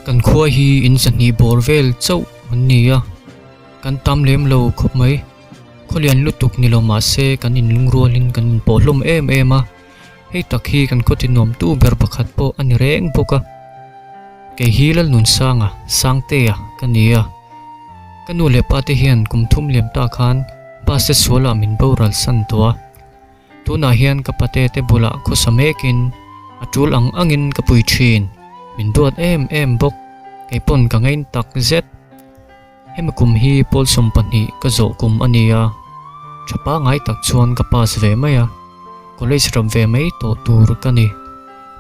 kan khua hi in zani borvel chau ania kan tam lem lo khop mai kholian lutuk ni lo ma se kan in lungrolin kan in polum em a hei takhi kan khotinom tu ber pakhat po ani reng boka ke hilal nun sanga sangte a kania kanu le pate hian kumthum lem ta khan ba se sola min boral san towa tu na hian kapate te bula kho samekin atul angin kapui thin min duat em bok kei pon ka ngain tak zet hemakum hi pol som pani ka zo kum ania chapa ngai tak chuan ka pas ve maya college ram ve mai to tur kani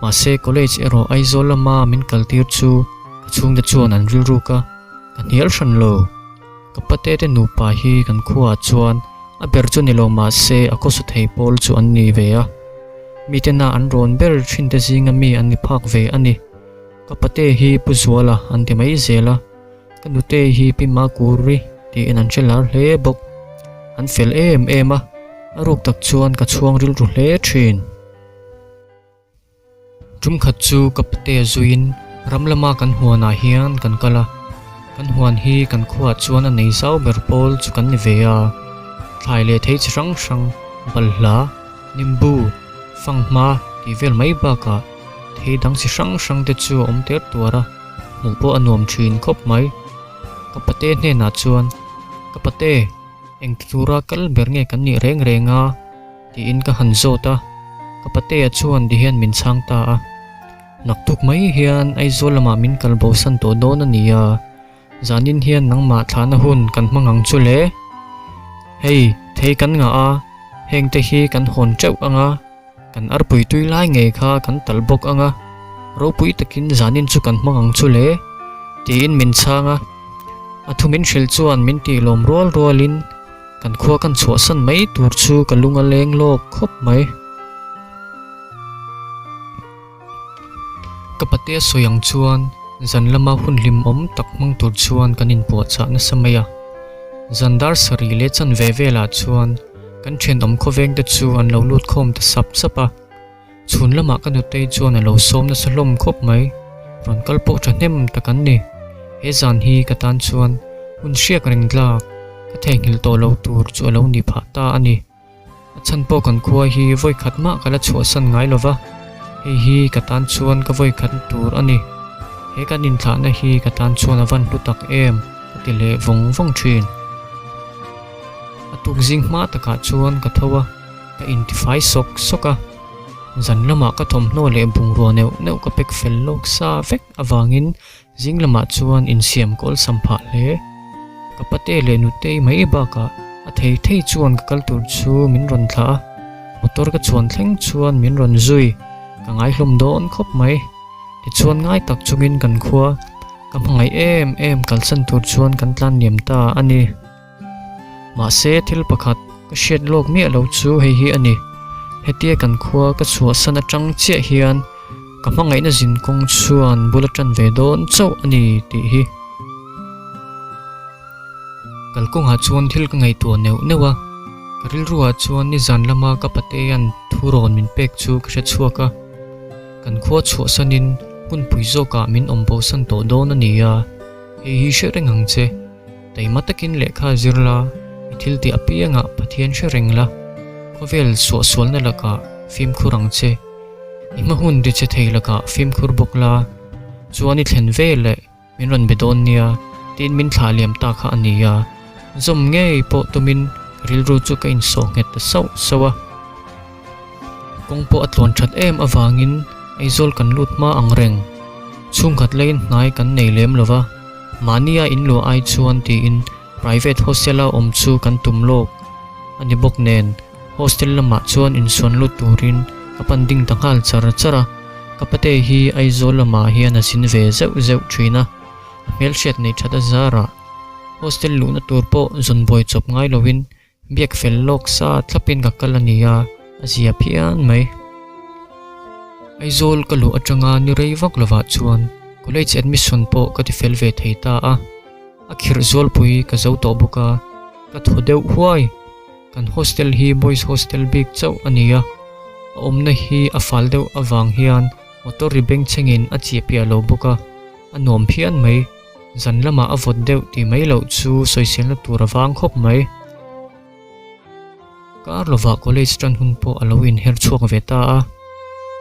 ma se college ero aizolama min kaltir chu ka chung da chuan an rilru ka kan hial hran lo kapate te nu pa hi kan khuwa chuan a ber chu ni lo ma se a ko su thei pol chu an ni ve a mi te na an ron ber thin te zinga mi an ni phak ve ani kapate hi puzwala an ti mai zela kanute hi pima kuri ti in an chelar hle bok an fel em a aruk tak chuan ka chuang ril ru hle thin tum khat chu kapate zuin ramlama kan huana hian kan kala kan huan hi kan khuwa chuan a nei zau ber pol chu kan ni ve a thlai le thei chrang hrang balhla nimbu fangma ti vel mai ba ka thei dang si hrang te chu om ter tuara mu po anom thin khop mai kapate hne na chuan kapate eng tura kal ber nge kan ni renga ti in ka han zota kapate a chuan di hian min chang ta a naktuk mai hian aizolama min kalbo san to don ania zanin hian nangma thana hun kan mangang chu le hei thei kan nga a heng te hi kan hon cheu anga kan arpui tui lai nge kha kan talbok anga ropui takin zanin chu kan mangang chu le ti in min changa athumin hril chuan min ti lom rolin kan khua kan chhuah san mai tur chu kalunga leng lok khop mai kapate soyang chuan zanlama hunlim om tak mang tur chuan kanin po cha na samaya zandar sari le chan vela chuan kan then om khoveng te chu an lo lut khom ta sapa chhun lama kan utei chuan a lo som na salom khop mai ron kalpo thahnem takan ni he zan hi katan chuan hun hriak ringla ka thengil to lo tur chu alo ni pha ta ani achan po kan khua hi voi khatma kala chhuah san ngai lova hi katan chuan ka voi khat tur ani he kanin thla na hi katan chuan avan tutak em tile vong thin atuk jing ma taka chuan ka thowa ka intify soka zan lama ka thom no le bung ro neu ka pek fel lok sa vek awangin jing lama chuan in siam kol sampha le kapate le nutei mai ba ka a thei chuan ka kaltur chu min ron thla motor ka chuan thleng chuan min ron zui ka ngai hlom don khop mai ti chuan ngai tak chungin kan khua ka mangai em kalsan tur chuan kan tlan niam ta ani ma se thil pakhat ka shet lok mi alo chu hei hi ani hetia kan khua ka chhuah san atang che hian ka mangai na zin kong chuan bulatan ve don chau ani ti hi kalkong ha chuan thil ka ngai tu newa karil ruwa chuan ni zan lama ka patean thuron min pek chu ka hre chuaka kan khua chhuah sanin pun puizo ka min ombo san to don ania hei hi shereng ang che taimatakin lekha zirla thil ti apianga pathian sherengla khovel sual na laka film khurang che ima hun ri che theilaka film khur bokla chuani thlen ve le min ron bedon nia tin min thaliam ta kha ania zom nge po tumin rilru chu ka in so nget sawa kongpo atlon that em awangin aizol kan lut ma angreng chung khat lein nai kan nei lem lova mania in lo ai chuan ti in private hostela om chu kan tumlok ani bok nen hostel lama chuan in son lut turin kapanding tanghal chara kapate hi aizol lama hian asin ve zeu thina mel shet nei thada zara hostel lu na tur po zon boy chop ngai lovin biak fel lok sa thlapin ka kalania azia phian mai aizol kalu atanga ni reivak lova chuan college admission po ka ti fel ve theita a akhir zol pui ka zo to buka ka thodeu huai kan hostel hi boys hostel big chau ania omna hi afal deuh awang hian motor ribeng chengin a chiapia lo buka anom phian mai zan lama avot deuh ti mai lo chu soisil na tur awang khop mai Karlova College tran hun po alawin her chuak ve ta a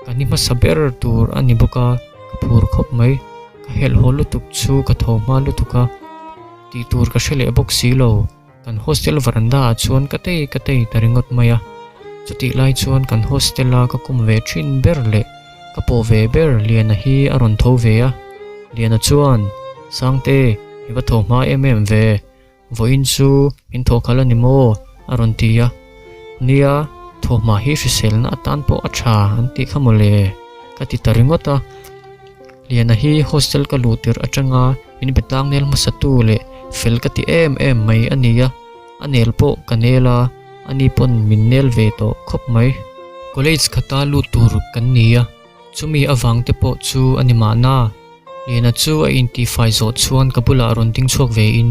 kani ma saber tur ani boka kapur khop mai ka hel hol lutuk chu ka thoma lutuka ti tur ka shele bok silo kan hostel veranda chuan katei taringot maya chuti lai chuan kan hostela ka kum ve thin berle ka po ve ber lian hi aron tho ve a lian chuan sangte hiwa thoma ve voin chu min tho khala ni mo aron tia nia thoma hi fisel na atan po acha anti khamole ka ti taringota lian hi hostel ka lutir atanga min betang nel masatu le fel ka ti mai ania anel po kanela ani pon minnel ve to khop mai college khata lu tur kan nia chumi awang te po chu anima na lena chu a inti fai zo chuan kabula ron ting chok ve in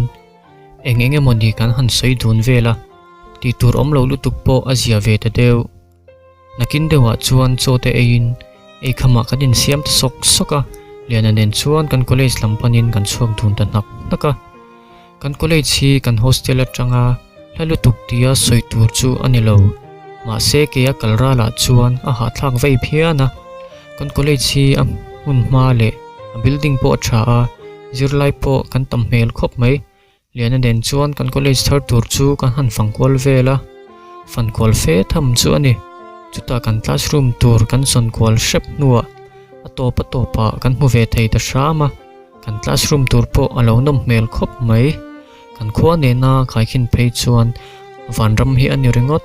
enge moni kan han sei dun vela ti tur om lo lutuk po azia ve te deu nakin dewa chuan chote ein ei khama kadin siam sok soka lena nen chuan kan college lampanin kan chuak dun ta nak naka kan college hi kan hostel atanga lalutuk tia soitur chu anilo ma se ke a kalra la chuan a ha thlak vei phiana kan college hi a mun ma le a building po tha a zirlai po kan tam mel khop mai lian den chuan kan college thar tur chu kan han fangkwal vela fankwal fe tham chu ani chuta kan classroom tur kan son kwal shep nuwa atopa kan mu ve thei ta shama kan classroom tur po alo nom mel khop mai kan khwa ne na khai khin phei chuan vanram hi ani ringot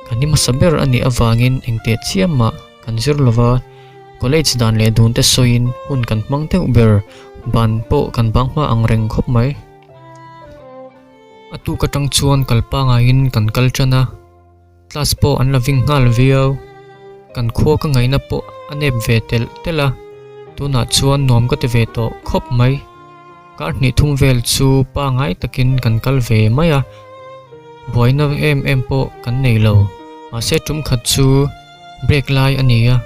kani masaber ani awangin engte chiama kan zirlova college dan le dun te soin hun kan mangte uber ban po kan bangma angreng khop mai atu katang chuan kalpa nga in kan kalchana class po an loving ngal vio kan kho ka ngaina po anep vetel tela tuna chuan nom ka te ve to khop mai kar ni thum vel chu pa ngai takin kan kal ve maya boina em po kan nei lo ma se tum khat chu break lai ania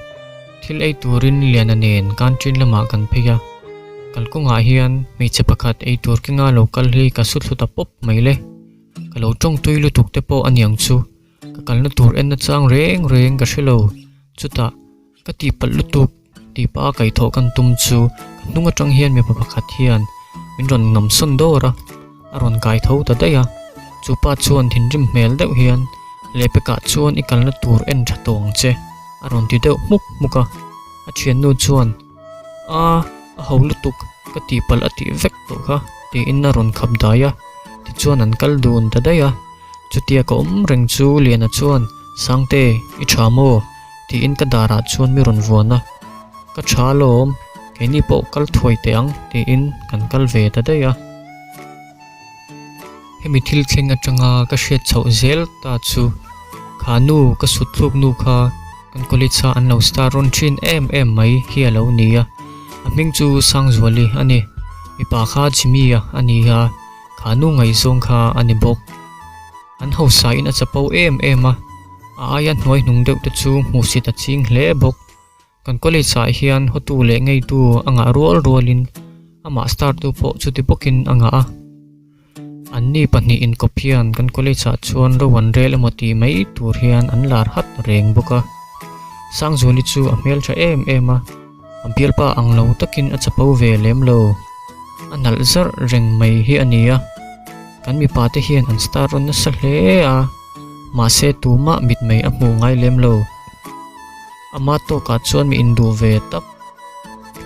thil ei turin lian anen kan trin lama kan pheya kalkunga hian mi chepakhat ei tur kinga local hi ka suthuta pop maile kalo tong tuilu tukte po aniang chu ka kalna tur en na chang reng ka shelo chuta ka ti pallutuk ti pa kai tho kan tum chu nunga tang hian mi pakhat hian min ron ngam son dora aron kai tho ta daya chu pa chuan thin rim mel deuh hian lepeka chuan i kalna tur en thatong che aron ti deuh muka a thian nu chuan a holutuk ka ti pal ati vek to kha ti in aron khap daya ti chuan an kal dun ta daya chutia ko reng chu liana chuan sangte i thamo ti in ka dara chuan mi ron vuana ka thalom keni po kal thoi teang ti in kan kal ve ta daya hemi thil thleng atanga ka hriat chho zel ta chu khanu ka sutluk nu kha kan college an lo star ron thin mai hi alo nia aming chu sangzwali ani mi pa kha chimia ani ha khanu ngai zong kha ani bok an ho sa in a chapo a ayan noi nung deuh te chu mu si ta ching hle bok kan college sa hian hotu le ngei tu anga rolin ama start tu po chuti bokin anga a anni pani in kopian kan college sa chuan ro wan rel amoti mai tur hian an lar hat reng boka sangzwali chu a mel tha a ampial pa ang lo takin a chapo ve lem lo anal zar reng mai hi ania kan mi pa te hian an star ron na sa hle a ma se tu ma mit mai a mu ngai lem lo ama to ka chuan mi indu ve tak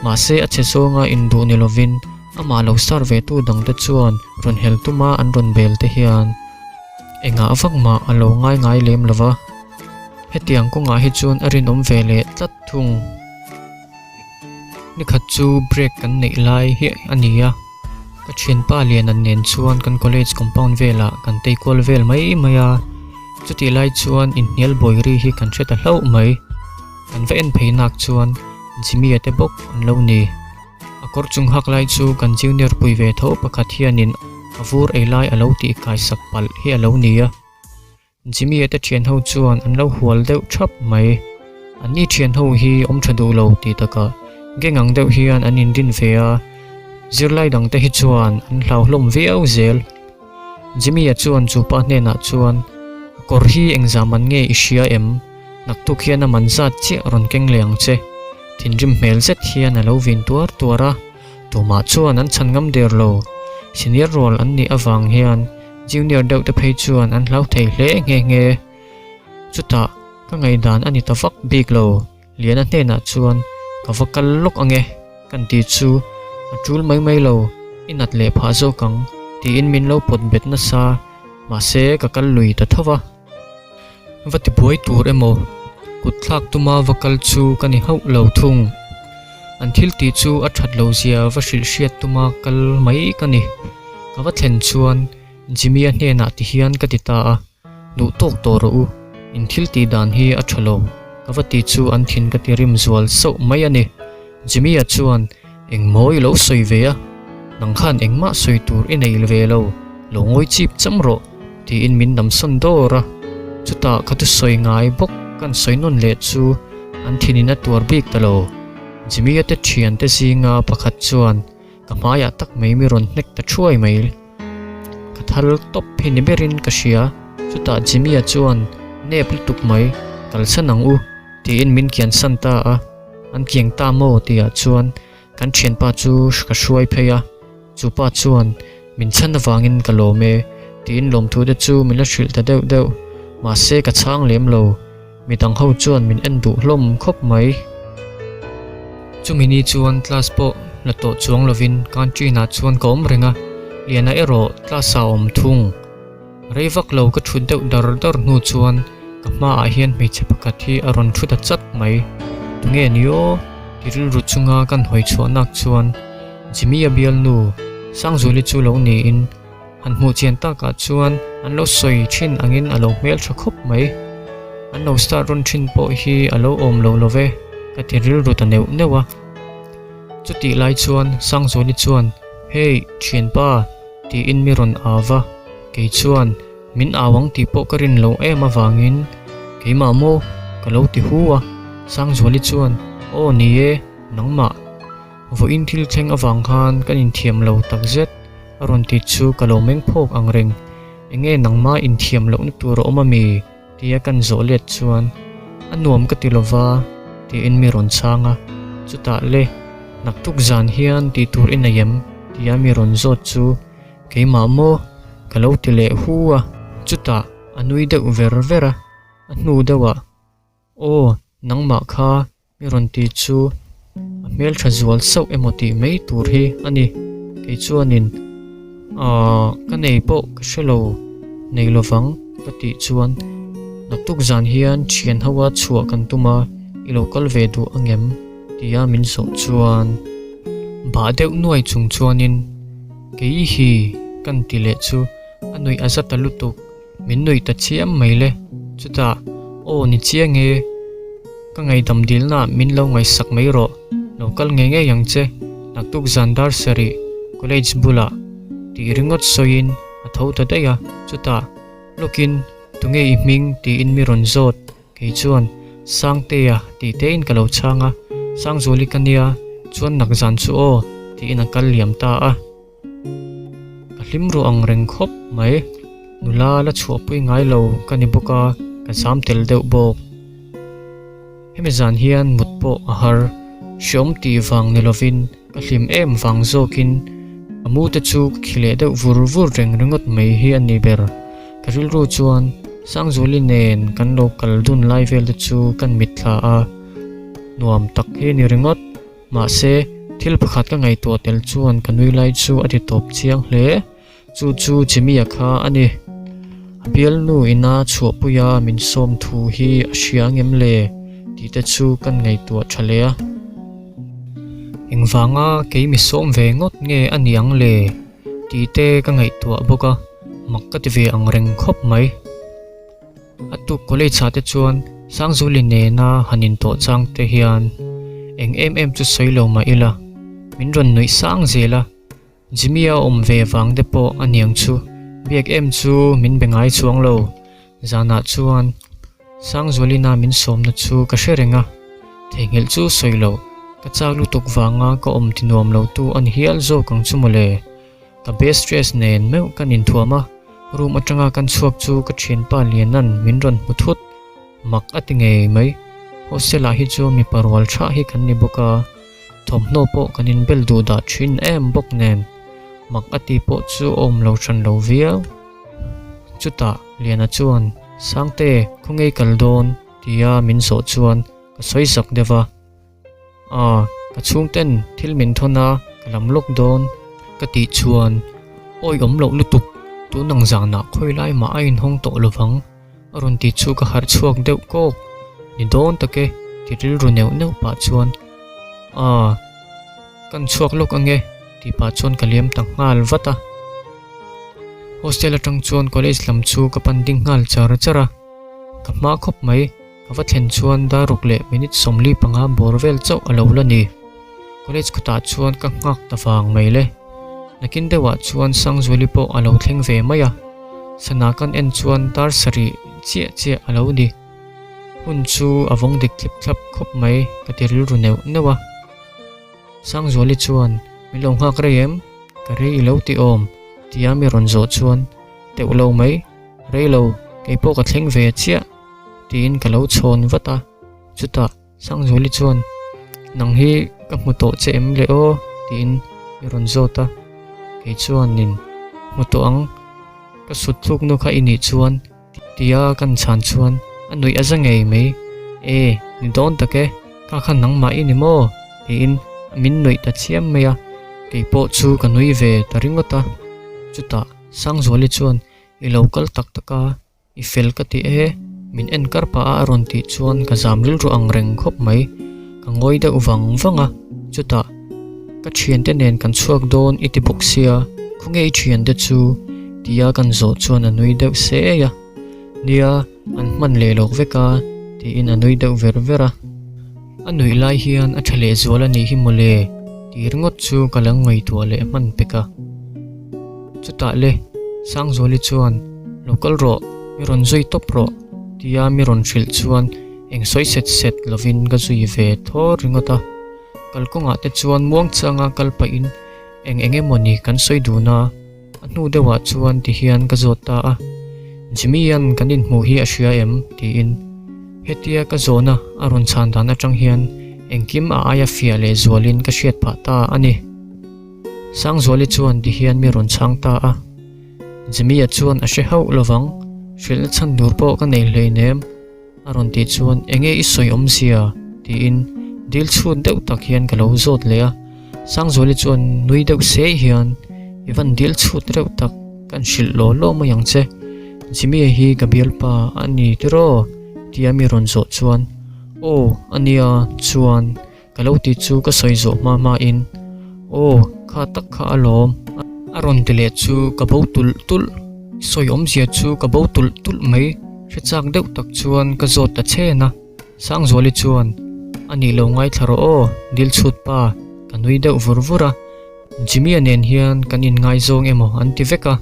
ma se a che zonga indu ni lovin ama lo star ve tu dang te chuan ron hel tu ma an ron bel te hian enga awak ma alo ngai lem lova hetiang ko nga hi chuan arin om ve le tlat thung ni khat chu break kan nei lai hi ania ka chen pa lian an nen chuan kan college compound vela kan teikol vel mai maya chuti lai chuan in nial boiri hi kan theta hlau mai kan ve en pheinak chuan jimi ate bok an lo ni akor chung hak lai chu kan junior pui ve tho pakhat hianin avur ei lai alo ti kai sakpal hi alo nia jimi ate thian ho chuan an lo hual deuh thap mai ani thian ho hi om thadu lo ti taka gengang deuh hian an in din vea zirlai dang te hi chuan an hlau hlom viau zel Jimmy a chuan chu pa hne na chuan kor hi engzam an nge ishia em naktuk hian a manzat chi ron keng leng che thinrim hmel zet hian a lo vin tuara tuma chuan an chan ngam der lo senior role an ni awang hian junior deuh te phei chuan an hlau thei hle nge chuta ka ngai dan ani tawak big lo lian a hne na chuan ka vakal lok ange kan ti chu a tul mai lo inat le pha zo kang ti in min lo pot bet na sa ma se ka kal lui ta thawa vati boi tur emo kut thlak tuma vakal chu kani hau lo thung an thil ti chu a that lo zia va hril hriat tuma kal mai kani ka va thlen chuan Jimmy a hne na ti hian ka ti ta a du tok to ro u in thil ti dan hi a thalo ka va ti chu an thin ka ti rim zual so mai ani Jimmy a chuan eng moi lo soi ve a nang khan engma soi tur inei ve lo ngoi chip chamro ti in min dam son dora chuta khatu soi ngai bok kan soi non le chu an thinin a tur bik talo Jimmy ate thian te singa pakhat chuan ka maya tak mai mi ron nek ta thuai mai ka thal top phin berin ka sia chuta Jimmy a chuan nep tuk mai kal sanang u ti in min kian santa a an kieng ta mo ti a chuan kan thian pa chu ka hruai pheya chu pa chuan min chan awangin ka lo me tin lom thu de chu min la hril ta deuh ma se ka chang lem lo mi tang ho chuan min en du hlom khop mai chumini chuan class po la to chuang lovin country na chuan kom renga liana ero class a om thung reivak lo ka thu deuh dar nu chuan ka ma a hian mei che pakhat hi aron thu da chat mai tunge niyo tiril ru chunga kan hoi chuanak chuan Jimmy a bial nu sang zuli chu lo ni in an mu chen ta ka chuan an lo soi thin angin alo mel tha khop mai an no star ron thin po hi alo om lo love ka tiril ru ta neu newa chuti lai chuan sang zuli chuan hey thian pa ti in mi ron awa ke chuan min awang ti po karin lo em awangin ke ma mo ka lo ti huwa sang zuli chuan o ni e nangma vo in thil thleng awang khan kan in thiam lo tak zet aron ti chu kalo meng phok ang reng enge nangma in thiam lo na tur omami tia kan zo let chuan anuam ka tilova ti in mi ron changa chuta le naktuk zan hian ti tur in ayem tia mi ron zot chu keima mo kalo tile huwa chuta anui de vera anu dewa o nangma kha mi ron ti chu mel thazual so emoti mei tur hi ani ke chuanin kanei po ka shelo nei lovang pati chuan naktuk zan hian thian hawa chhuwa kan tuma i local ve du angem tia min so chuan ba deuh nuai chung chuanin ke hi kan ti le chu anui azata lutuk min nui ta chiam mai le chuta o ni chiange ka ngai dam dil na min lo ngai sak mai ro local nge yang che naktuk zandar sari college bula ti ringot soin a tho ta daya chuta lokin tunge I ming ti in mi ron zot ke chuan sang te ya ti te in kalo changa sang zoli kania chuan nak zan chu o ti in a kal liam ta a kalim ro ang reng khop mai nula la chhuwa pui ngai lo kani boka ka sam tel deuh bok hemizan hian mutpo ahar shom ti wang nilovin ka hlim em wang zokin amu te chu khile deuh vur rengot mai hi ani ber karil ru chuan sang zuli nen kan local dun lai vel te chu kan mitla a nuam tak hi ni ringot ma se thil pakhat ka ngai to tel chuan kanui lai chu ati top chiang hle chu Jimmy a kha ani bial nu ina chhuwa puya min som thu hi a hriangem le ti te chu kan ngai to thale a engwanga keimi som ve ngot nge aniang le ti te ka ngai to boka makka ti ve ang reng khop mai atu college cha te chuan sang zuli ne na hanin to chang te hian eng em chu soilo ma ila min ron nui sang zela Jimmy a om ve wang de po aniang chu biak em chu min bengai chuang lo zana chuan sang zuli na min som na chu ka sherenga thengil chu soilo ka chak lutuk wanga ka om tinuam lo tu an hial zo kang chumole ka best stress nen meu kan in thuama room atanga kan chuak chu ka thin pa lianan minron muthut mak atinge mai hostela hi chu mi parwal tha hi kan ni boka thomno po kanin bel du da thin em bok nen mak ati po chu om lo than lo viau chuta liana chuan sangte khungei kaldon tia min so chuan ka soi sak dewa ka chungten thil min thona kalam lok don ka ti chuan oi om lo lutuk tu nang zana khoi lai ma ain hong to lovang arun ti chu ka har chuak deuh ko ni don take tiril ru neu neu pa chuan kan chuak lok ange ti pa chuan kaliam tang ngal vata hostel atang chuan college lam chu ka panding ngal chara ka ma khop mai ka va thlen chuan da ruk le minute somli panga borvel chau alo la ni college khuta chuan ka ngak ta wang mai le nakin dewa chuan sang zuli po alo thleng ve maya sana kan en chuan tar sari che alo ni hun chu avong dik klip klap khop mai ka tiril ru neu newa sang zoli chuan milong hak rem ka rei lo ti om tia mi ron zo chuan teu lo mai rei lo kei po ka thleng ve chia tin ka lo chhon vata chuta sang zoli chuan nang hi ka muto che em le o tin mi ron zo ta kei chuan nin muto ang ka sut thuk nu kha ini chuan tia kan chan chuan anui azangei mai ni don take ka khan nang ma ini mo tin min noi ta chiam maya kei po chu ka nui ve taringota chuta sang zoli chuan I local tak taka I fel ka ti min en karpa aron ti chuan ka zamlil ru ang reng khop mai ka ngoi da uwang wanga chuta ka thian te nen kan chuak don iti boksia khungei thian de chu tia kan zo chuan anui deuh se ya nia an man le lok veka ti in anui deuh vera anui lai hian a thale zola ni hi mole tirngot chu kalang ngoi tu le man peka chuta le sang zoli chuan local ro miron zoi top ro tia miron thil chuan eng soi set lovin ga zui ve thor ringota kalkonga te chuan muang changa kalpa in enge moni kan soi duna anu dewa chuan ti hian ka zota a jimian kanin mu hi a hria em ti in hetia ka zona aron chan dan atang hian engkim a aya fia le zolin ka hriat pha ta ani sang zoli chuan ti hian miron chang ta a jimia chuan a hre hau lovang hril chan dur po ka nei hlei nem aron ti chuan enge I soi om sia ti in dil chhun deuh tak hian ka lo zot le a sang zoli chuan nui deuh se hian ivan dil chhut reuh tak kan hril lo ma yang che jimia hi ka bial pa ani tiro tia mi ron zo chuan ania chuan ka lo ti chu ka soi zo ma in kha tak kha alom aron tile chu ka bo tul soi om zia chu ka bo tul mai chak deuh tak chuan ka zot ta chena sang zoli chuan ani lo ngai thlaro dil chhut pa kanui deuh vurvura jimia nen hian kanin ngai zong emo anti veka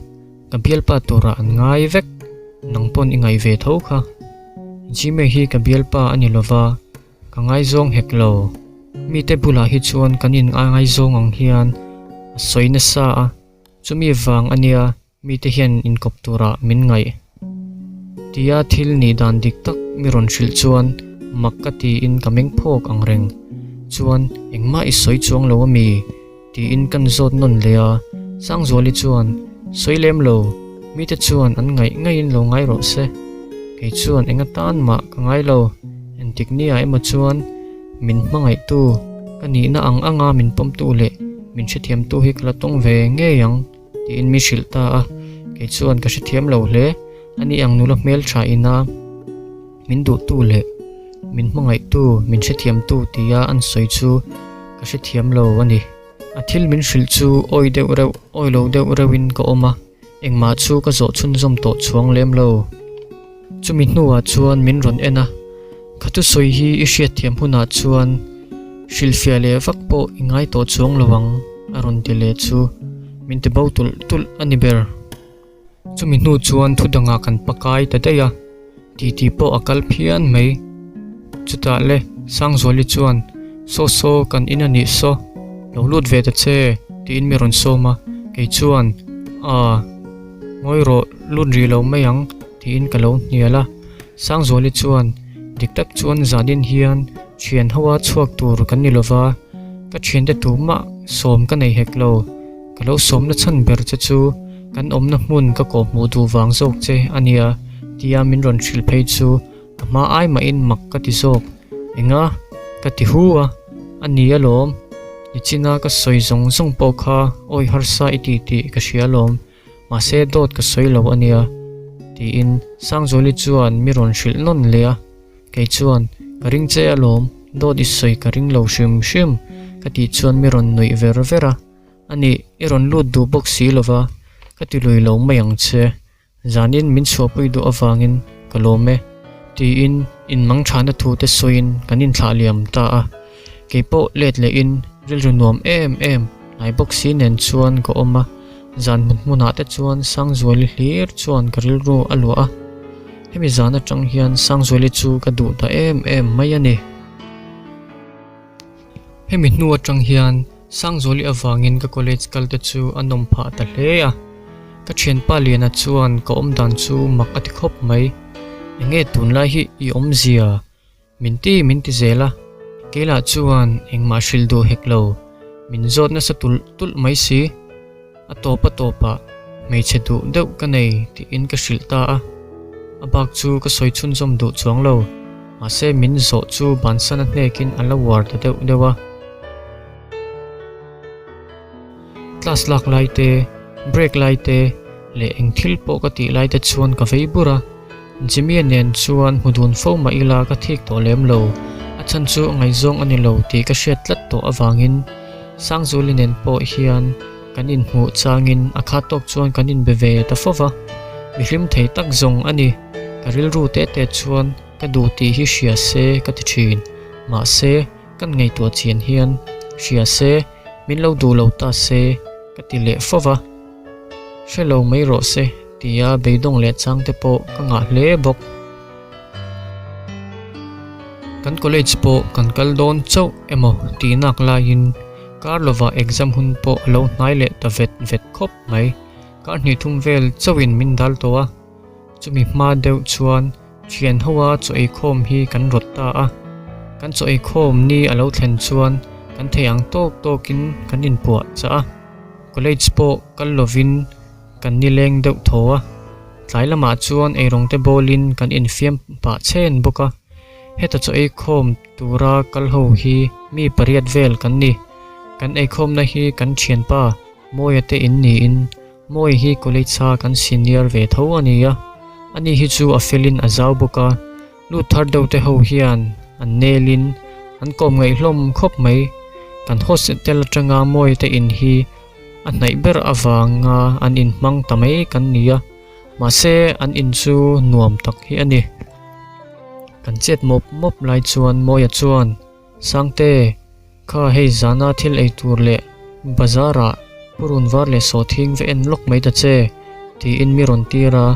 ka bial pa tura an ngai vek nangpon I ngai ve tho kha jime hi ka bial pa ani lova ka ngai zong heklo mi te bula hi chuan kanin ngai zong ang hian soina sa a chumi wang ania mi te hian in kop tura min ngai tia thil ni dan dik tak miron hril chuan makati in kameng phok ang reng chuan engma I soi chuang lo mi ti in kan zot non lea sang zoli chuan soilem lo mi te chuan an ngai in lo ngai ro se ke chuan enga tan ma ka ngai lo en tiknia ema chuan min mangai tu kani na ang anga min pom tu le min hrethiam tu hi kala tong ve nge yang ti in mi shilta a ke chuan ka hrethiam lo hle ani ang nula mel tha ina min du tu le min mangai tu min hrethiam tu tia an soi chu ka hrethiam lo ani athil min hril chu oi lo deuh rewin ka oma engma chu ka zo chun zom to chuang lem lo chumi hnuwa chuan min ron ena khatu soi hi I hriat thiam huna chuan hrilfia le vak po ingai to chuang lowang aron ti le chu min te bo tul ani ber chumi hnu chuan thudanga kan pakai ta deya ti po akal phian mai chuta le sang zoli chuan so kan in ani so lo lut ve ta che ti in mi ron so ma ke chuan ngoi ro lut ri lo mayang ti in ka lo niala sang zoli chuan diktak chuan zadin hian thian hawa chuak tur kan ni lova ka thian te tu ma som ka nei hek lo ka lo som na chan ber che chu kan om na hmun ka ko mu du wang zok che ania tia min ron thil phei chu ma ai ma in mak ka ti zok enga ka ti huwa ania lom ni china ka soi zong zong po kha oi har sa iti ti ka hria lom ma se dot ka soi lo ania ti in sang zoli chuan mi ron hril non lea ke chuan ka ring che alom dot is soi ka ring lo shim shim ka ti chuan mi ron nui ver vera ani iron lut du box si lova ka ti lui lo mayang che zanin min chho pui du awangin kalome ti in mang thana thu te soin kanin thla liam ta a ke po let le in ril runom em nai box si nen chuan ko oma zan mun te chuan sang zuali hlir chuan karil ru alwa hemi zana tang hian sang zuali chu ka du ta em mai ani hemi nuwa tang hian sang zuali awangin ka college kal te chu anom pha ta hle a ka thian pa lian a chuan ka om dan chu mak ati khop mai enge tun lai hi I om zia minti zela kela chuan engma hril du hek lo min zot na sa tul mai si topa mei che du deuh ka nei ti in ka hril ta a abak chu ka soi chun zom du chuang lo ma se min zo chu ban sana hnekin ala war ta deuh dewa class lak lai te break lai te le eng thil po ka ti lai te chuan ka veibura jimmy nen chuan hudun fo ma ila ka thik to lem lo a chan chu ngai zong ani lo ti ka hriat tlat to awangin sang zuli nen po hian kanin hu changin akha tok chuan kanin beve ta fowa mihrim thei tak zong ani karil ru te chuan ka du ti hi hria se ka ti thin ma se kan ngei to chian hian hria se min lo du lo ta se ka ti le fowa shelo mai ro se tia beidong le chang te po ka nga hle bok kan college po kan kaldon chau emo ti nak la in Karlova exam hun po lo nai le ta vet khop mai kar ni thum vel chawin min dal towa chumi ma deuh chuan thian hawa cho ei khom hi kan rot ta a kan cho ei khom ni alo thlen chuan kan theyang tokin kan in puah cha a college po kal lovin kan ni leng deuh thowa tlai lama chuan ei rong te bolin kan in fiam pa chen boka heta cho ei khom tura kal ho hi mi pariat vel kan ni kan ei khom na hi kan thian pa moi ate in ni in moi hi college sa kan senior ve tho ania ani hi chu a felin a zau boka lu thar deuh te ho hian an nelin an kom ngai hlom khop mai kan hostel atanga moi te in hi a hnai ber awanga an in mang tamai kan nia ma se an in chu nuam tak hi ani kan chet mop lai chuan moi a chuan sangte kha hei zana thil ei tur le bazara purun war le so thing ve en lok mai ta che ti in mi ron tira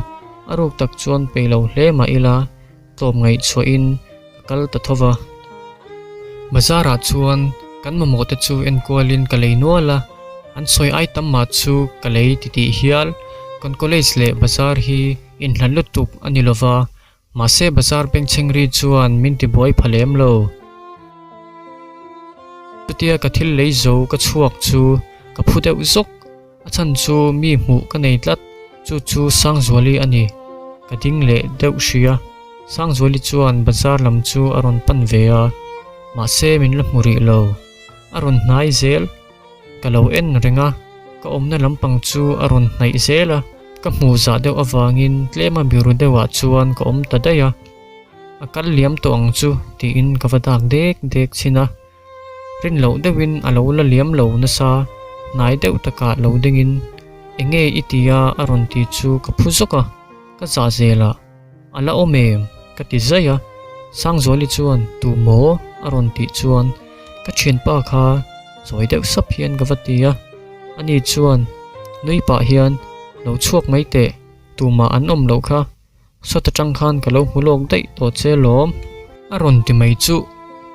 aruk tak chuan peilo hle ma ila tom ngai chho in kal ta thowa bazara chuan kan mamo te chu en kualin kalei nuala an soi ai tam ma chu kalei ti hial kon college le bazar hi in hlanlutuk ani lova ma se bazar peng chengri chuan min ti boy phalem lo tia ka thil lei zo ka chuak chu ka phudeu zok a chan chu mi hmu ka nei tlat chu sang zuali ani ka ding le deuh hria sang zuali chuan bazar lam chu aron pan ve a ma se min la muri lo aron hnai zel ka lo en renga ka omna lampang chu aron hnai zela ka hmu za deuh awangin tlema biru dewa chuan ka om ta daya akal liam to ang chu ti in ka vadak dek china rin lo dewin alo la liam lo na sa nai deuh taka lo dingin enge itia aron ti chu ka phuzoka ka za zela ala omem ka ti zaya sang zoli chuan tu mo aron ti chuan ka chen pa kha choi deuh sap hian ka vatia ani chuan nui pa hian lo chuak mai te tu ma an om lo kha sota tang khan ka lo hulok dei to che lom aron ti mai chu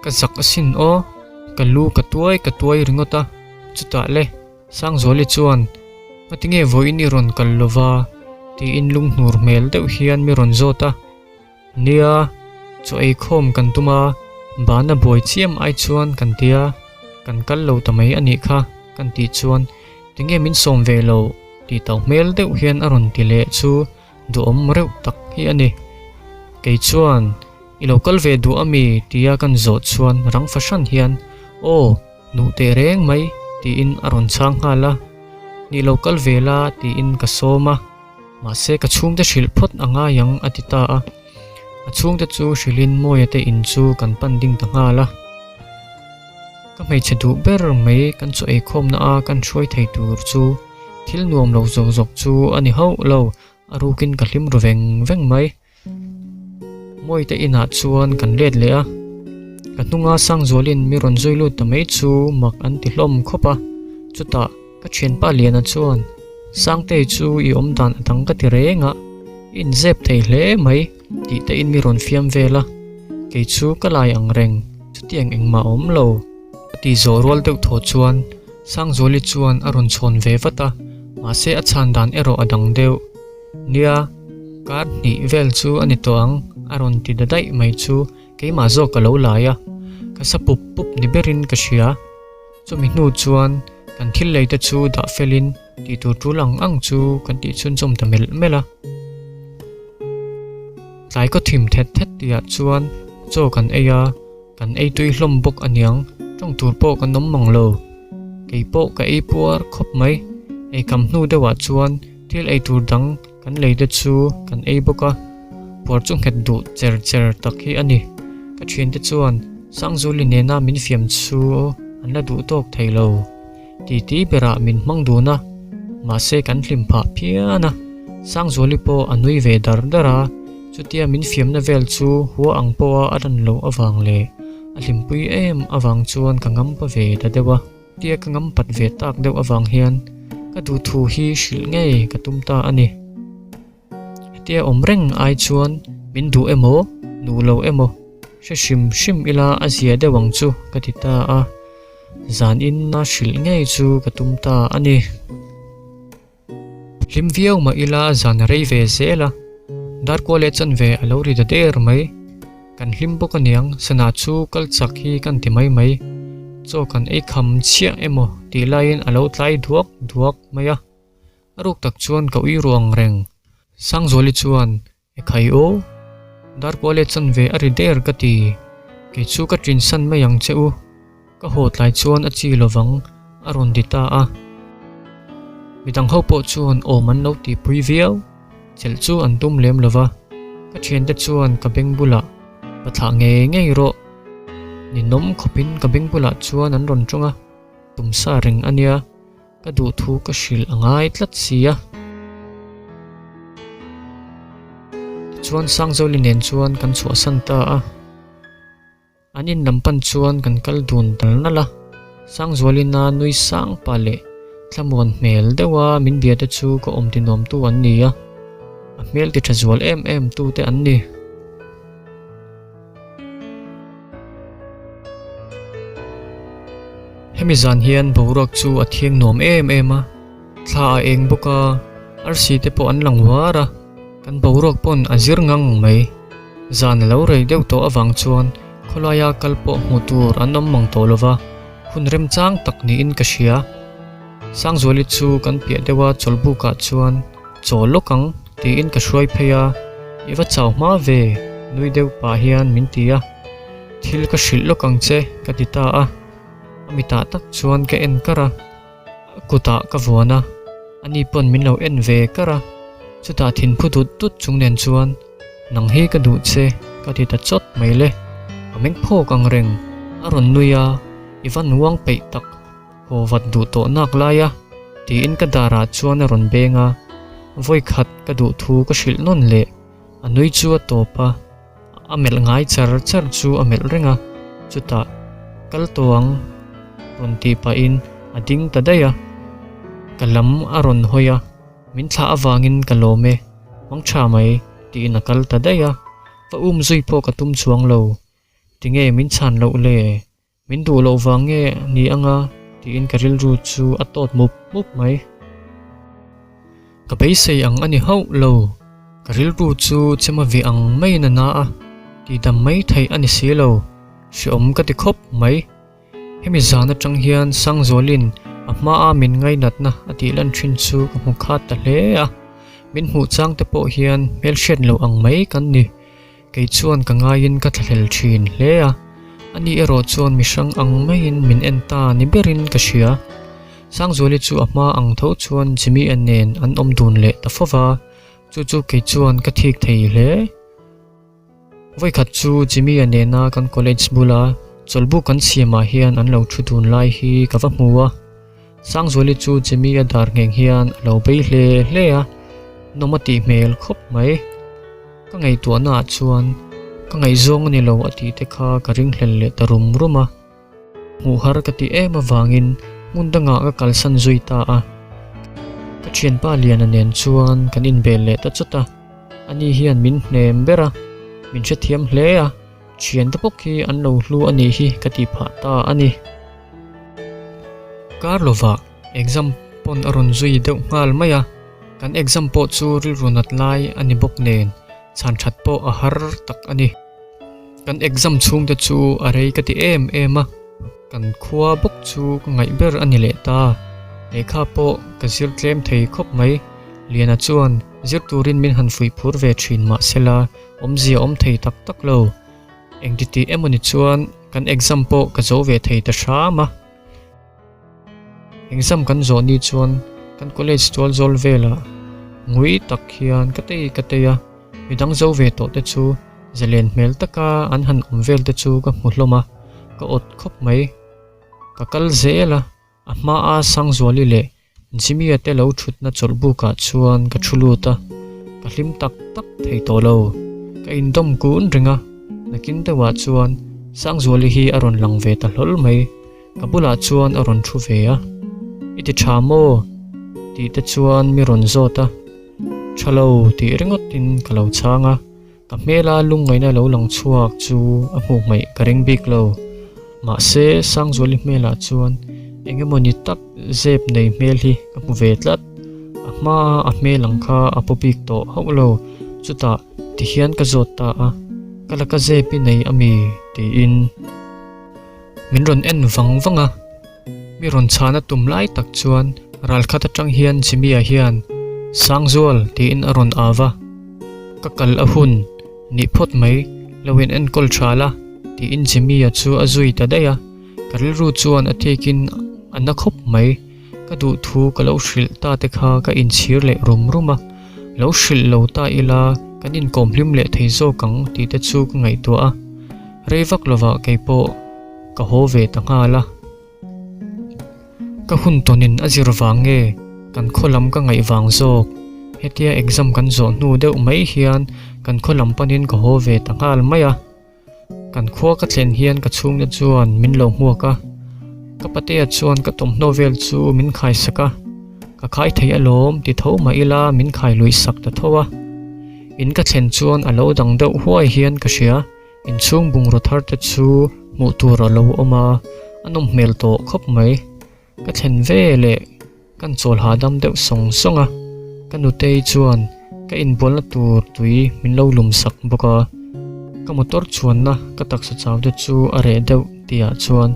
ka zak asin o kalu katuai ringota chuta le sang zoli chuan matinge voini ron kallova ti in lung nur mel deuh hian mi ron zota nia chu ei khom kan tuma bana boi chiam ai chuan kan tia kan kal lo tamai ani kha kan ti chuan tinge min som ve lo ti tau mel deuh hian aron ti le chu du om reuh tak hi ani kei chuan i local ve du ami tia kan zo chuan rang fashion hian o nu te reng mai ti in aron chang hala ni local vela ti in ka soma ma se ka chung te shil phot anga yang atita a chung te chu shilin moya te in chu kan pan ding ta ngala ka mai che du ber mai kan chu ei khom na a kan throi thei tur chu thil nuam lo zo zok chu ani ho lo arukin ka hlim ru veng mai moi te ina chuan kan let le a ka hnunga sang zolin mi ron zoilu tamai chu mak an ti hlom khopa chuta ka chen pa lian a chuan sang te chu i om dan atang ka ti renga in zep thei hle mai ti te in mi ron fiam vela ke chu ka lai ang reng chutiang engma om lo ti zo rol deuh tho chuan sang zoli chuan aron chhon ve vata ma se a chan dan ero adang deuh nia kar ni vel chu ani toang aron ti dadai mai chu keima zo ka lo laia ka sa pup ni berin ka shia chumi hnu chuan kan thil leita chu da felin ti tur tulang ang chu kan ti chun chom ta mela tlai ko thim thet tia chuan cho kan eya kan ei tui hlom bok aniang trong tur po kan nom mang lo kei po ka ei puar khop mai ei kam hnu dewa chuan thil ei tur dang kan leita chu kan ei boka por chung het du cher tak hi ani ka thin te chuan sang zuli ne na min fiam chu an la du tok thailo ti bera min mang du na ma se kan hlim pha phiana sang zoli po anui ve dara chutia min fiam na vel chu huwa ang po a adan lo awang le a hlim pui em awang chuan ka ngam pa ve da dewa tia ka ngam pat ve tak deuh awang hian ka du thu hi shil ngei ka tumta ani tia omreng ai chuan min du emo nu lo emo shim ila azia dewang chu katita a zan in na shil ngei chu katumta ani hlim viau ma ila zan rei ve zela dar kole chan ve alori da der mai kan hlim bok aniang sana chu kal chak hi kan ti mai cho kan ei kham chia emo ti lain alo tlai duak maya aruk tak chuan ka ui ruang reng sang zoli chuan e khai o dar kole chan ve ari der ka ti ke chu ka trin san mayang cheu ka hot lai chuan a chi lovang aron dita a midang ho po chuan o man no ti pui viau chel chu an tum lem lova ka chen te chuan ka beng bula patha nge ro ni nom khopin ka beng bula chuan an ron chunga tum sa reng ania ka du thu ka shil angai tlat sia chuan sang zoli nen chuan kan chua san ta a anin nampan chuan kan kal dun dal nala sang zoli na nui sang pale tlamon mel dewa min bia te chu ko om tinom tu an ni a mel ti thazwal em tu te an ni hemi zan hian borak chu a thiang nom em a thla a eng boka arsi te po an langwara kan borak pon azir ngang mai zan lo rei deuh to awang chuan kholaya kalpo mutur anom mang tolova hunrem chang tak ni in ka shia sang zoli chu kan pia dewa cholbu ka chuan cholokang ti in ka hruai pheya iwa chaw ma ve nui deuh pa hian min tia thil ka shil lokang che ka tita a amita tak chuan ka en kara kuta ka vuana ani pon min lo en ve kara chuta thin phutut tut chung nen chuan nang he ka du che ka tita chot mai le ameng pho kang reng aron nuya iwan nuang pe tak ho wat du to nak laya ti in ka dara chuan aron benga voi khat ka du thu ka shil non le anui chu to pa amel ngai char chu amel renga chuta kal toang ron ti pa in ading tadaya kalam aron hoya min thla awangin kalome mang tha mai ti nakal tadaya fa zui po ka tum chuang lo tinge min chan lo le min du lo wange ni anga ti in karil ru chu atot mup mai ka bei sei ang ani hau lo karil ru chu chema vi ang mai na na a ti dam mai thai ani si lo shi om ka ti khop mai hemi zana tang hian sang zolin ama a min ngai nat na ati lan thin chu ka mu kha ta hle a min hu chang te po hian mel shen lo ang mai kan ni kei chuan ka ngain ka thlel thin hle a ani ero chuan mi sang ang mai in min enta ni berin ka shia sang zoli chu ama ang tho chuan jimi anen an om dun le ta fawa chu kei chuan ka thik thei hle voi khat chu jimi anena kan college bula cholbu kan siama hian an lo thu dun lai hi ka va hmuwa sang zoli chu jimi adar ngeng hian lo bei hle a nomati mel khop mai ka ngai tu na chuan ka ngai zong ni lo ati te kha ka ring hlel le tarum ruma mu har ka ti ema wangin mundanga ka kalsan zuita a ka chen pa lian anen chuan kan in bel le ta chuta ani hian min hnem bera min che thiam hle a chen ta pok hi an lo hlu ani hi ka ti pha ta ani karlova exam pon aron zui deuh ngal maya kan exam po chu ri runat lai ani bok nen chan that po a har tak ani kan exam chung te chu arei ka ti em a kan khuwa bok chu ka ngai ber ani le ta lekha po ka zir tlem thei khop mai liana chuan zir turin min han fui phur ve thin ma sela omzia om thei tak tak lo engditi emoni chuan kan exam po ka zo ve thei ta sha ma exam kan zo ni chuan kan college tol zol vela ngui tak hian kateya midang zo ve to te chu zelen mel taka an han omvel te chu ka hmuhloma ka ot khop mai ka kal zela ama a sang zoli le jimi ate lo thut na cholbu ka chuan ka thuluta ka hlim tak thei to lo ka indom kun ringa nakin te wa chuan sang zoli hi aron lang ve ta hlol mai ka bula chuan aron thu ve a iti thamo ti te chuan mi ron zota thalo ti ringot tin kalau changa ka mela lungai na lo lang chuak chu a hmu mai ka ring bik lo ma se sang zoli mela chuan engemoni tak zep nei mel hi ka mu ve tlat ama a melang kha apopik to haulo chuta ti hian ka zota a kala ka zepi nei ami ti in min ron en wanga mi ron chana tum lai tak chuan ral khata tang hian chimia hian sangzol ti in aron awa kakal ahun ni phot mai lawin en kol thala ti in chimia chu azui ta daya karil ru chuan athekin anakhop mai ka du thu ka lo hril ta te kha ka in chhir le ruma lo hril lo ta ila kan in komhlim le theizo kang ti te chu ka ngai to a reivak lova keipo ka ho ve ta ngala ka hun tonin azir wange kan kholam ka ngai wang zok hetia exam kan zo nu deuh mai hian kan kholam panin ka ho ve ta ngal maya kan khwa ka thlen hian ka chung na chuan min lo hmuwa ka kapatia chuan ka tom novel chu min khai saka ka khai thei alom ti tho ma ila min khai lui sak ta thowa in ka thlen chuan alo dang deuh huai hian ka hria in chung bung ro thar te chu mu tur alo oma anom mel to khop mai ka thlen ve le kan chol ha dam deuh songa kan utei chuan ka in bol na tur tui min lo lum sak boka ka motor chuan na ka taksa chaw de chu are deuh tia chuan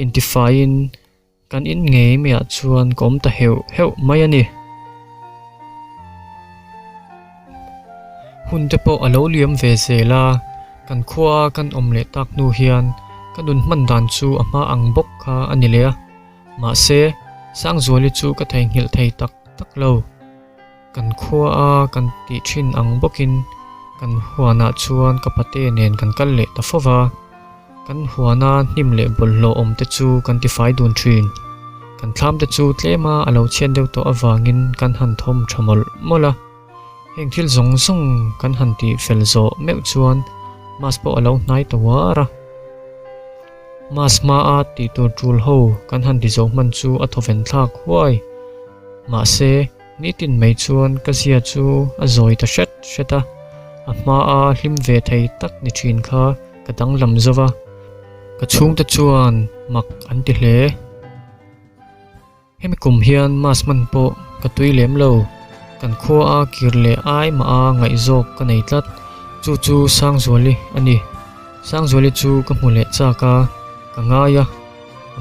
intifain kan in ngei mea chuan kom ta heu mai ani hun te po alo liam ve zela kan khua kan omle tak nu hian kanun man dan chu ama ang bok kha ani le ma se sang zoli chu ka thei ngil thei tak lo kan khua a kan ti thin ang bokin kan huana chuan ka pate nen kan kal le ta fowa kan huana hnim le bollo om te chu kan ti fai dun thin kan thlam te chu tlema alo chen deuh to awangin kan han thom thamol mola heng thil zong kan han ti felzo meu chuan mas po alo nai to wara mas ma a ti tur tul ho kan han di zo man chu a thoven thak huai ma se ni tin mai chuan ka zia chu a zoi ta sheta a ma a hlim ve thei tak ni thin kha ka dang lam zowa ka chung ta chuan mak an ti hle hemi kum hian mas man po ka tui lem lo kan khua a kir le ai ma a ngai zok ka nei tlat chu sang zuali ani sang zuali chu ka mu le cha ka nga ya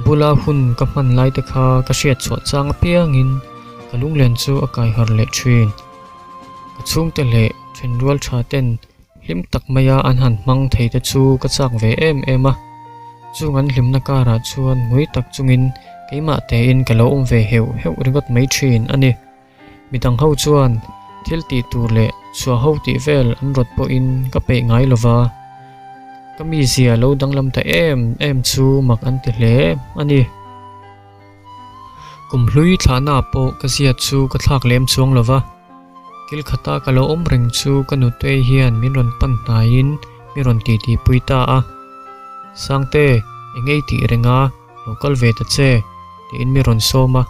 bula hun ka man lai te kha ka hriat chhuat chang piangin ka lung len chu a kai har le thin ka chung te le thin rual tha ten hlim tak maya an han mang thei te chu ka chak ve em a chung an hlim na ka ra chuan ngui tak chungin keima te in ka lo ve heu ringot mai thin ani midang ho chuan thil ti tur le chua ho ti vel an rot po in ka pe ngai lova kami zia lo danglam ta em chu mak an ti hle ani kum hlui thana po ka zia chu ka thlak lem chuang lova kil khata ka lo ring chu ka nu te hian min ron pan na in mi ron ti puita a sangte engei ti renga local ve ta che ti in mi ron soma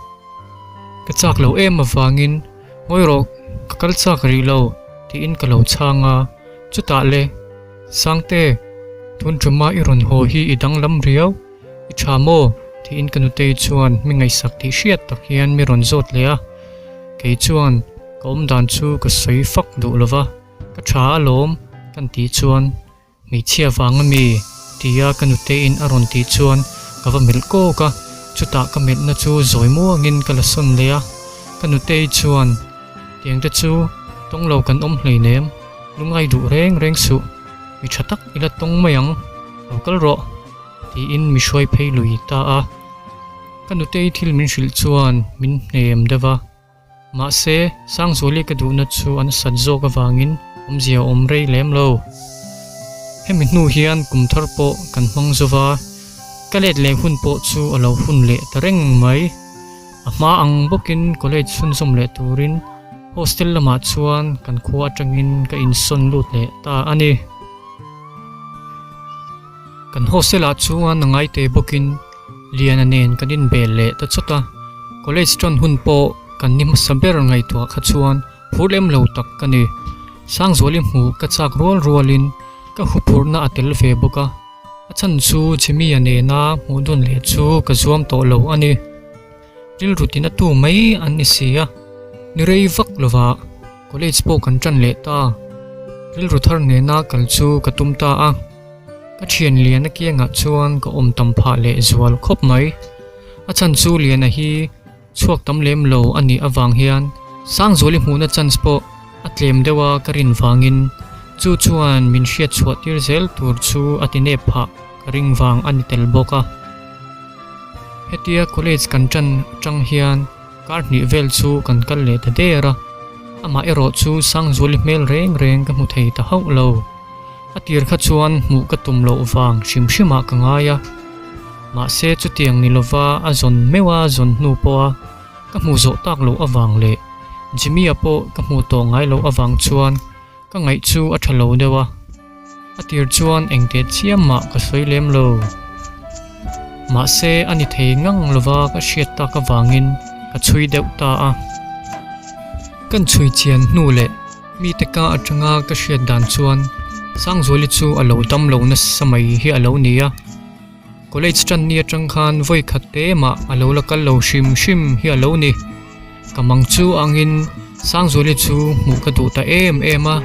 ka chak lo em awangin ngoi ro ka kal chak ri lo ti in ka lo changa chuta le sangte tun drama i ron ho hi idang lam riau I thamo ti in ka nu te chuan mi ngai sak ti hriat tak hian mi ron zot le a ke chuan ka dan chu ka soi fak du lova ka tha lom kan ti chuan mi chia wang mi tia ka nu te in aron ti chuan ka va mil ko ka chuta ka met na chu zoi mu angin ka la son le a ka nu te chuan tiang te chu tong lo kan hlei nem lungai du reng su mi thatak ila tong mayang local ro ti in mi shoi phei lui ta a ka nu te thil min hril chuan min nem dewa ma se sang zoli ka du na chu an sat zo ka wangin zia rei lem lo hemi nu hian kum thar po kan hmang zowa kalet le hun po chu alo hun le tareng mai ama ang bokin college sun som le turin hostel lama chuan kan khua atangin ka in son lut le ta ani kan hostel a chuan nangai te bokin lian anen kanin bel le ta chota college ton hun po kan nim saber ngai to kha chuan phulem lo tak kani sang zoli mu ka chak rolin ka hupur na atel ve boka achan chu chimi ane na mudun le chu ka zuam to lo ani ril rutina tu mai an isia ni rei vak lova college po kan tran le ta ril ruthar ne na kal chu ka tumta a ka thian lian a kianga chuan ka tam pha le zual khop mai achan chu lian a hi chuak tam lem lo ani awang hian sang zoli mu na chance po atlem dewa karin wangin chu chuan min hriat chhuat tir zel tur chu atine pha ring wang ani tel boka hetia college kan tang hian kar ni vel chu kan kal le ta dera ama ero chu sang zoli mel reng ka mu thei ta hau lo atir kha chuan mu ka tum lo wang shima ka ngaya ma se chu tiang ni lova a zon mewa zon nu po ka mu zo tak lo awang le jimmy apo ka mu to ngai lo awang chuan ka ngai chu a thalo dewa atir chuan engte chiam ma ka soilem lo ma se ani thei ngang lova ka hriat ta ka wangin ka chui deuh ta a kan chui chian nu le mi te ka atanga ka hriat dan chuan sang zoli chu alo dam lo na samai hi alo nia college tran ni atang khan voi khatte ma alo la kal lo shim hi alo ni kamang chu angin sang zoli chu mu ka du ta em a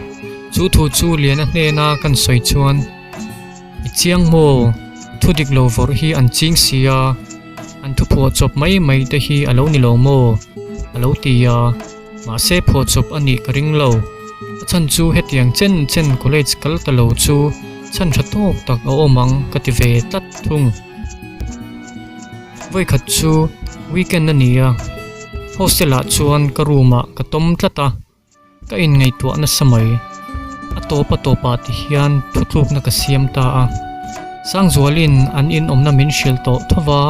chu thu chu lian a hne na kan soi chuan I chiang mo thu dik lo vor hi an ching sia an thu pho chop mai te hi alo ni lo mo alo ti ya ma se pho chop ani ka ring lo chan chu hetiang chen college kal ta lo chu chan thatok tak a omang ka ti ve tat thung voi khat chu weekend ania hostel a chuan ka ruma ka tom tlata ka in ngai tu na samai atopa ti hian thutluk na ka siam ta a sang zualin an in omna min shil to thowa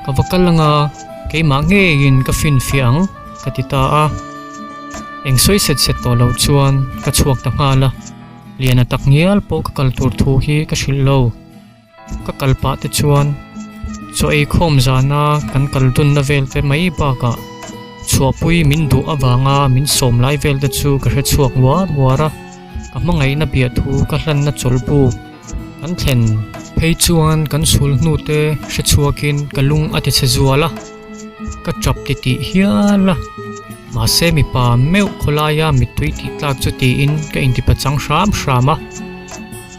ka vakalanga keima nge in ka fin fiang ka ti ta a engsoi set to lo chuan ka chuak ta ngala lian atak ngial po ka kal tur thu hi ka shil lo ka kalpa te chuan so ei khom zana kan kal dun na vel te mai ba ka chuapui min du awanga min som lai vel te chu ka hre chuak wara ka mangai na bia thu ka hlan na chulpu kan thlen Hei chuan kan sul nu te hre chuakin kalung ati che zuala ka chap ti hiala ma se mi pa meu kholaya mi tui ti tlak chu ti in ka in ti pa chang sham shama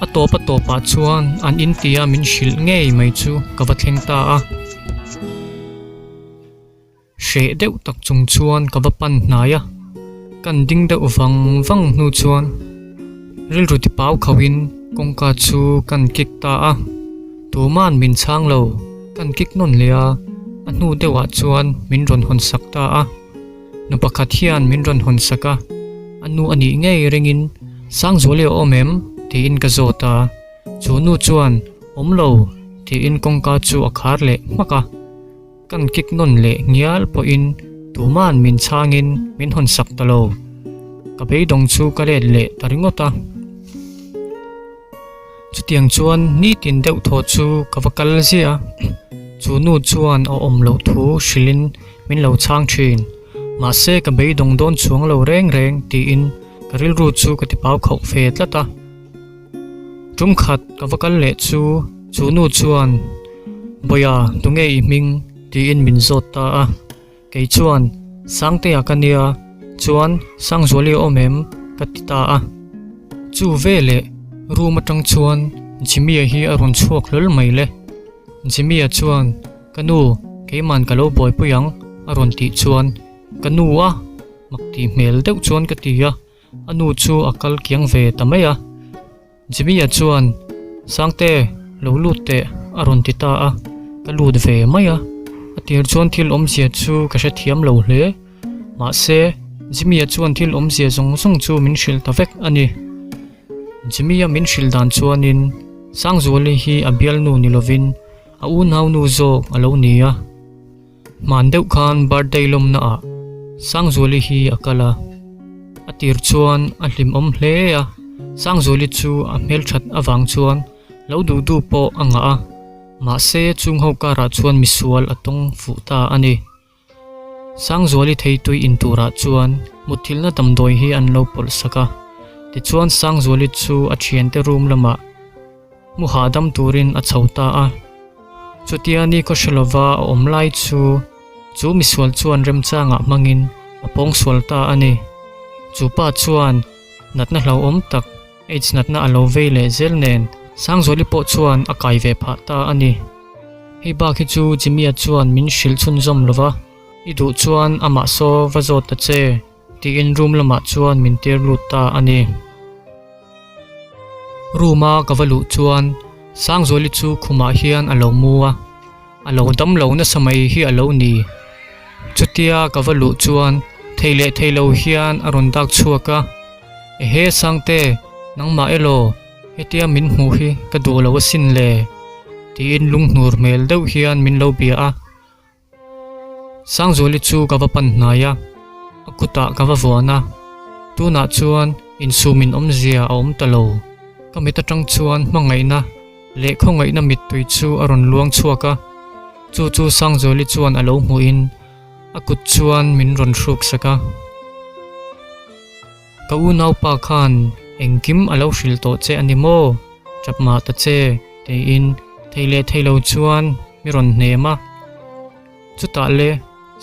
a topa chuan an in tia min shil ngei mai chu ka va thleng ta a she deuh tak chung chuan ka va pan hnaya kan ding deuh wang nu chuan ril ru ti pau khawin kongka chu kan kik ta a tu man min chang lo kan kik non lia a nu dewa chuan min ron hon sak ta a nu pakhat hian min ron hon saka anu ani ngei ringin sang zole omem ti in ka zota chu nu chuan omlo ti in kongka chu akhar le maka kan kik non le ngial po in tu man min changin min hon sak ta lo ka be dong chu ka le taringota chu tiang chuan ni tin deuh tho chu kawakal zia chu nu chuan a om lo thu shilin min lo chang thin ma se ka be dong don chuang lo reng ti in karil ru chu ka ti pau khau fe tlata tum khat kawakal le chu nu chuan boya tunge I ming ti in min zot ta a kei chuan sangte akania chuan sang zoli omem katita a chu vele ruma tang chuan jimia hi aron chuak lol mai le jimia chuan kanu keiman kalo boy puyang aron ti chuan kanu a makti mel deuh chuan katia anu chu akal kiang ve tamaya jimia chuan sangte lo lute aron ti ta a kalut ve maya atir chuan thil om sia chu ka hre thiam lo hle ma se jimia chuan thil om sia zong chu min shil ta vek ani jimia min shil dan chuanin sang zoli hi abial nu nilovin a u nau nu zo alo nia man deuh khan birthday lom na a sang zoli hi akala atir chuan a hlim om hle a sang zoli chu a mel that awang chuan lo du po anga a ma se chung ho kara chuan misual atong fu ta ani sang zoli thei tui in tura chuan muthil na damdoi hi an lo pol saka ti chuan sang zoli chu a thian te room lama mu hadam turin a chhota a chutiani ko shalova omlai chu misual chuan rem changa mangin apong swalta ani chu pa chuan natna hlau om tak age natna alo vele zel nen sang zoli po chuan a kai ve pha ta ani hei ba khi chu jimia chuan min shil chun zom lova I du chuan ama so vazot ta che ti in room lama chuan min tir lut ta ani ruma kavalu chuan sang zoli chu khuma hian alo muwa alo dam lo na samai hi alo ni chutia kavalu chuan theilo hian aron dak chuaka e he sangte nangma elo hetia min mu hi ka du lo sin le ti in lung nur mel deuh hian min lo bia a sang zoli chu kavapan hnaya akuta kavavona tuna chuan in sumin omzia om talo kamita tang chuan mangai na le khongai na mit tui chu aron luang chuaka chu sang zoli chuan alo mu in akut chuan min ron hruk saka ka u nau pa khan engkim alo hril to che animo chapma ta che te in theilo chuan mi ron hnema chuta le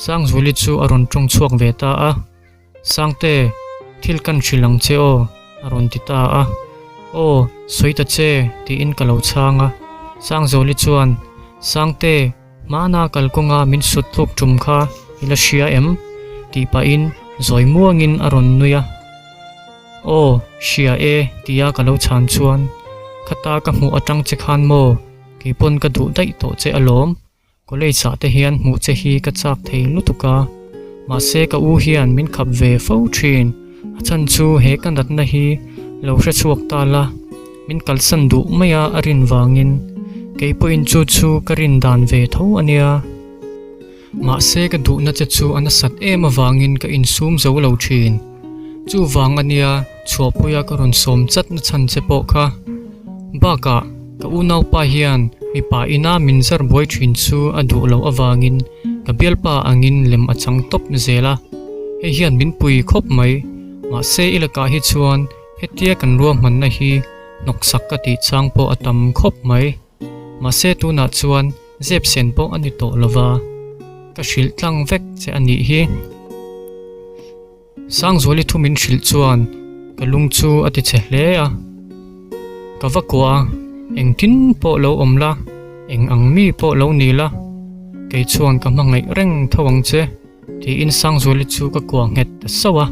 sang zoli chu aron tong chuak ve ta a sangte thil kan hrilang che o aron ti ta a o soita che ti in kalo changa sang zoli chuan sangte mana kalkonga min sut thuk tum kha ila shia em ti pa in zoi muangin aron nuya o shia e tia kalo chan chuan khata ka mu atang che khan mo ki pon ka du dai to che alom kolei cha te hian mu che hi ka chak thei lutuka ma se ka u hian min khap ve fo thin achan chu he kan dat na hi lo hre chuak ta la min kalsan du maya arin wangin keipo in chu karin dan ve tho ania ma se ka du na che chu ana sat em awangin ka in sum zo lo thin chu wang ania chuapuya ka ron som chat na chan che po kha baka ka unaw pa hian mi pa ina minzar boy thin chu adu lo awangin ka bial pa angin lem achang top na zela he hian min pui khop mai ma se ilaka hi chuan hetia kan ruam man na hi noksak ka ti chang po atam khop mai Mase tu na chuan zep sen po ani to lova ka hril tlang vek che ani hi sang zoli thumin hril chuan ka lung chu ati che hle a ka vakwa eng tin po lo omla eng angmi po lo nila ke chuan ka mangai reng thawang che ti in sang zoli chu ka kwa nget sawa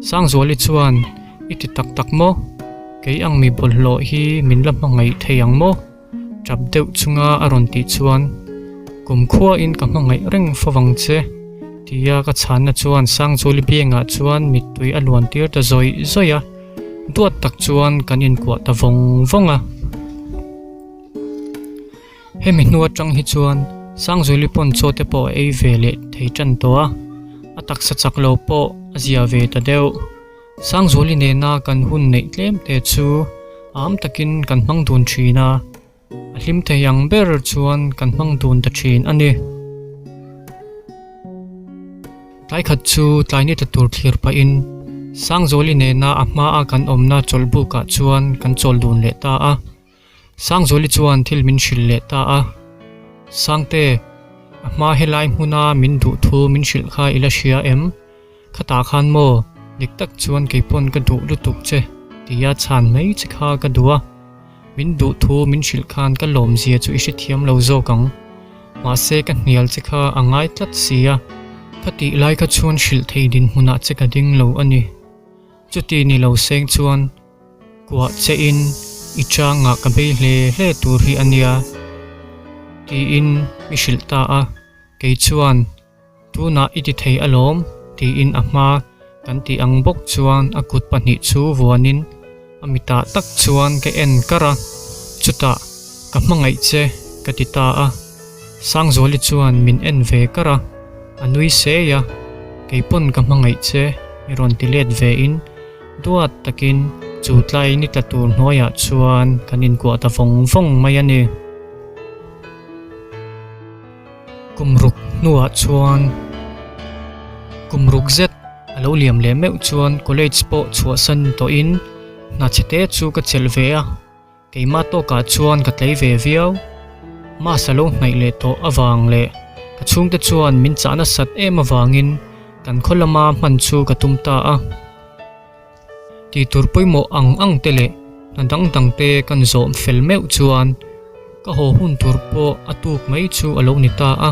sang zoli chuan iti tak tak mo ke ang mi bol lo hi min la mangai theyang mo chap deuh chunga aron ti chuan kum khua in ka mangai reng fawang che tia ka chan na chuan sang zoli bianga chuan mitui alwan tir ta zoi zoya duat tak chuan kan in kwa ta vong vonga hemi nuwa tang hi chuan sang zoli pon chote po ei vele thei chan to a atak sa chak lo po azia ve ta deuh sang zoli ne na kan hun nei tlem te chu am takin kan mang dun thina a hlim te yang ber chuan kan mang dun ta thin ani tlai khat chu tlai ni ta tur thlir pa in sang zoli ne na ama a kan omna cholbu ka chuan kan chol dun le ta a sang zoli chuan thil min hril le ta a sangte ama helai hmuna min du thu min hril kha ila hria em khata khan mo dik tak chuan keipon ka du lutuk che tia chan mai che kha ka duwa min du thu min hril khan ka lom zia chu ishi thiam lo zo kang ma se ka hnial che kha angai tlat sia khati lai ka chuan hril thei din hmuna che ka ding lo ani chuti ni lo seng chuan kwa che in icha nga ka be hle tur hi ania ti in mi hril ta a ke chuan tu na iti thei alom ti in ama kan ti ang bok chuan akut pani chu vuanin amita tak chuan ke en kara chuta ka mangai che ka ti ta a sang zoli chuan min en ve kara anui se ya keipon ka mangai che iron tilet ve in duat takin chutlai ni tatur hnoya chuan kanin kwa ta vong vong mai ani kumruk nuwa chuan kumruk zet alo liam le meu chuan college po chua san to in na chete chu ka chel ve a keima to ka chuan ka tlei ve viau ma salo ngai le to awang le ka chung te chuan min chana sat em awangin kan kholama man chu ka tumta a ti tur poimo ang tele nadang dang te kan zom fel meu chuan ka ho hun tur po atuk mai chu alo ni ta a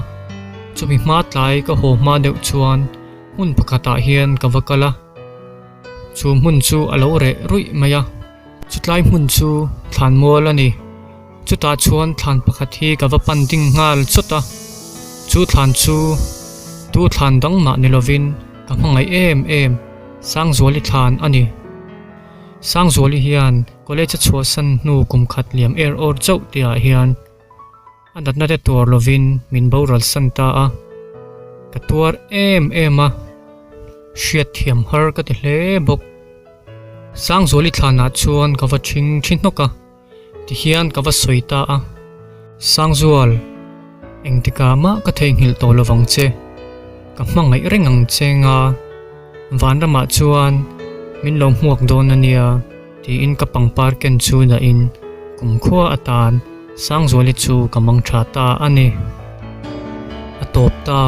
chumi ma tlai ka ho ma deuh chuan hun pakata hian ka vakala chu mun chu alo re rui maya chutlai mun chu thlan mol ani chuta chuan thlan pakhat hi ka va panding ngal chuta chu thlan chu tu thlan dang ma ni lovin ka mangai em sang zoli thlan ani sang zoli hian college chua san nu kum khat liam er or chau tia hian anat na te tur lovin min boral san ta a ka tuar em a hriat thiam har ka ti hle bok sang zoli thlana chuan ka va thing noka ti hian ka va soita a sang zual eng tika ma ka thei ngil to lowang che ka mangai rengang chenga van rama chuan min lo muak don ania ti in ka pangpar ken chu na in kum khua atan sang zoli chu ka mang tha ta ani atop ta